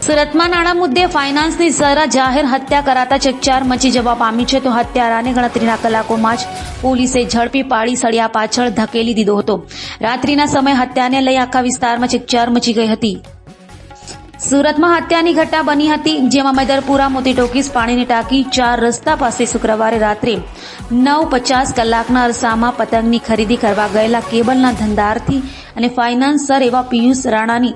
સુરતમાં નાણાં મુદ્દે ફાઇનાન્સની ઝરા જાહેર હત્યા કરાતા ચકચાર મચી જવા પામી છે તો હત્યારાને ગણતરીના કલાકોમાં જ પોલીસે ઝડપી પાડી સળિયા પાછળ ધકેલી દીધો હતો। રાત્રિના સમયે હત્યાને લઈ આખા વિસ્તારમાં ચકચાર મચી ગઈ હતી। સુરતમાં હત્યાની ઘટના બની હતી, જેમાં મેદરપુરા મોતી ટોકીઝ પાણીની ટાંકી 4 રસ્તા પાસે શુક્રવારે રાત્રે 9:50 કલાકના અરસામાં પતંગની ખરીદી કરવા ગયેલા કેબલના ધંધાર્થી અને ફાઇનાન્સર એવા પિયુષ રાણાની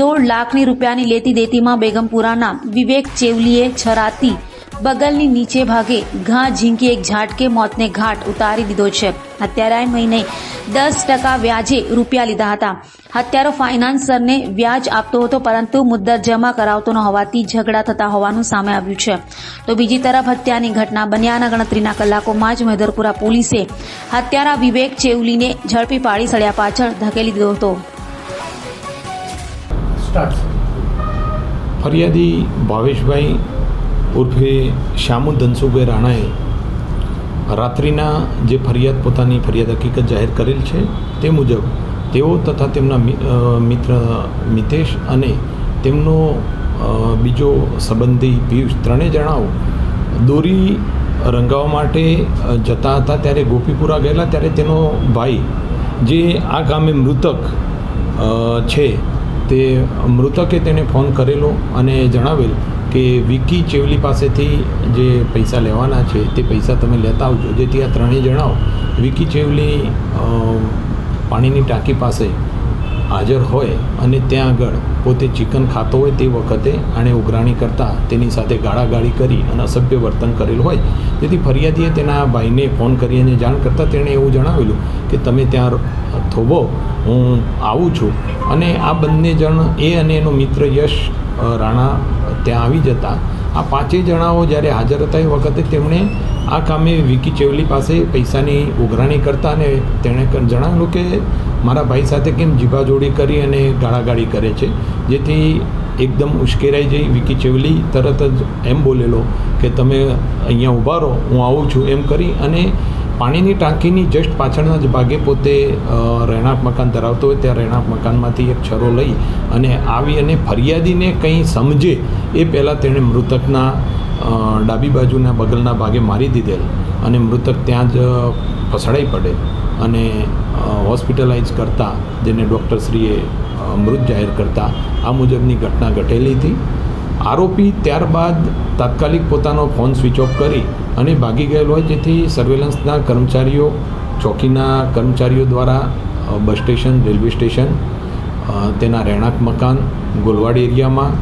1.5 લાખ રૂપિયાની લેતી દેતીમાં બેગમપુરાના વિવેક ચેવલીએ છરાતી બગલની નીચે ભાગે ઘા ઝીંકી એક ઝાટકે મોતને ઘાટ ઉતારી દીધો છે। હત્યારાએ મહિને 10% વ્યાજે રૂપિયા લીધા હતા। હત્યારો ફાઇનાન્સરને વ્યાજ આપતો હતો, પરંતુ મુદ્દત જમા કરાવતો ન હોવાથી ઝઘડા થતા હોવાનું સામે આવ્યું છે। તો બીજી તરફ હત્યાની ઘટના બન્યાના ગણતરીના કલાકોમાં જ મેદરપુરા પોલીસે હત્યારા વિવેક ચેવલીને ઝડપી પાડી સળિયા પાછળ ધકેલી દીધો હતો। ફરિયાદી ભાવેશભાઈ ઉર્ફે શામુ ધનસુભાઈ રાણાએ રાત્રિના જે ફરિયાદ પોતાની ફરિયાદ હકીકત જાહેર કરેલ છે તે મુજબ તેઓ તથા તેમના મિત્ર મિતેશ અને તેમનો બીજો સંબંધી પિયુષ ત્રણેય જણાઓ દોરી રંગાવવા માટે જતા હતા, ત્યારે ગોપીપુરા ગયેલા ત્યારે તેનો ભાઈ જે આ ગામે મૃતક છે તે મૃતકે તેને ફોન કરેલો અને જણાવેલ કે વિકી ચેવલી પાસેથી જે પૈસા લેવાના છે તે પૈસા તમે લેતા આવજો, જેથી આ ત્રણેય જણાઓ વિકી ચેવલી પાણીની ટાંકી પાસે હાજર હોય અને ત્યાં આગળ પોતે ચિકન ખાતો હોય તે વખતે આણે ઉઘરાણી કરતાં તેની સાથે ગાળાગાળી કરી અને અસભ્ય વર્તન કરેલું હોય, જેથી ફરિયાદીએ તેના ભાઈને ફોન કરી અને જાણ કરતાં તેણે એવું જણાવેલું કે તમે ત્યાં થોભો, હું આવું છું। અને આ બંને જણ એ અને એનો મિત્ર યશ રાણા ત્યાં આવી જતા આ પાંચેય જણાઓ જ્યારે હાજર હતા એ વખતે તેમણે આ કામે વિકી ચેવલી પાસે પૈસાની ઉઘરાણી કરતા અને તેણે જણાવેલું કે મારા ભાઈ સાથે કેમ જીભાજોડી કરી અને ગાળાગાળી કરે છે, જેથી એકદમ ઉશ્કેરાઈ જઈ વિકી ચેવલી તરત જ એમ બોલેલો કે તમે અહીંયા ઊભા રહો, હું આવું છું એમ કરી અને પાણીની ટાંકીની જસ્ટ પાછળના જ ભાગે પોતે રહેણાંક મકાન ધરાવતો હોય ત્યાં રહેણાંક મકાનમાંથી એક છરો લઈ અને આવી અને ફરિયાદીને કંઈ સમજે એ પહેલાં તેણે મૃતકના ડાબી બાજુના બગલના ભાગે મારી દીધેલ અને મૃતક ત્યાં જ ફસડાઈ પડે અને હોસ્પિટલાઇઝ કરતાં જેને ડૉક્ટરશ્રીએ મૃત જાહેર કરતાં આ મુજબની ઘટના ઘટેલી હતી। આરોપી ત્યારબાદ તાત્કાલિક પોતાનો ફોન સ્વિચ ઓફ કરી અને ભાગી ગયેલો હોય, જેથી સર્વેલન્સના કર્મચારીઓ, ચોકીના કર્મચારીઓ દ્વારા બસ સ્ટેશન, રેલવે સ્ટેશન, તેના રહેણાંક મકાન, ગોલવાડ એરિયામાં,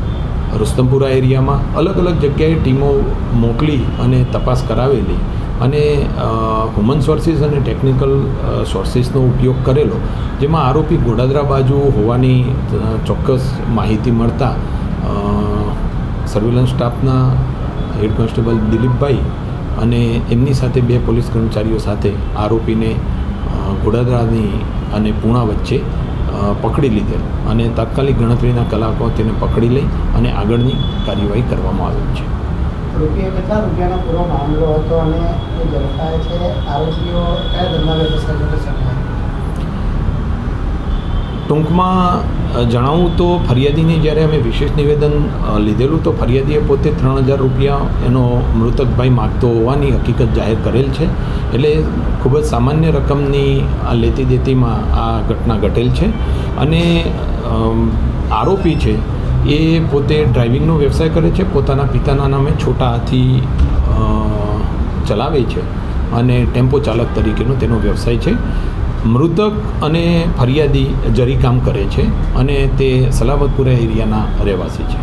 રુસ્તમપુરા એરિયામાં અલગ અલગ જગ્યાએ ટીમો મોકલી અને તપાસ કરાવેલી અને હ્યુમન સોર્સિસ અને ટેકનિકલ સોર્સિસનો ઉપયોગ કરેલો, જેમાં આરોપી ગોડાદરા બાજુ હોવાની ચોક્કસ માહિતી મળતા સર્વેલન્સ સ્ટાફના હેડ કોન્સ્ટેબલ દિલીપભાઈ અને એમની સાથે 2 પોલીસ કર્મચારીઓ સાથે આરોપીને ગોડાદરાની અને પૂણા વચ્ચે પકડી લીધેલ અને તાત્કાલિક ગણતરીના કલાકો તેને પકડી લઈ અને આગળની કાર્યવાહી કરવામાં આવી છે। કેટલા રૂપિયાનો પૂરો મામલો હતો અને એ ઝડપાય છે? આરોપીઓ કયા ધંધા વ્યવસાય સાથે સંકળાયેલા? ટૂંકમાં જણાવું તો ફરિયાદીને જ્યારે અમે વિશેષ નિવેદન લીધેલું તો ફરિયાદીએ પોતે 3000 રૂપિયા એનો મૃતક ભાઈ માગતો હોવાની હકીકત જાહેર કરેલ છે, એટલે ખૂબ જ સામાન્ય રકમની આ લેતી દેતીમાં આ ઘટના ઘટેલ છે। અને આરોપી છે એ પોતે ડ્રાઇવિંગનો વ્યવસાય કરે છે, પોતાના પિતાના નામે છોટા હાથી ચલાવે છે અને ટેમ્પો ચાલક તરીકેનો તેનો વ્યવસાય છે। મૃતક અને ફરિયાદી જરી કામ કરે છે અને તે સલામતપુરા એરિયાના રહેવાસી છે।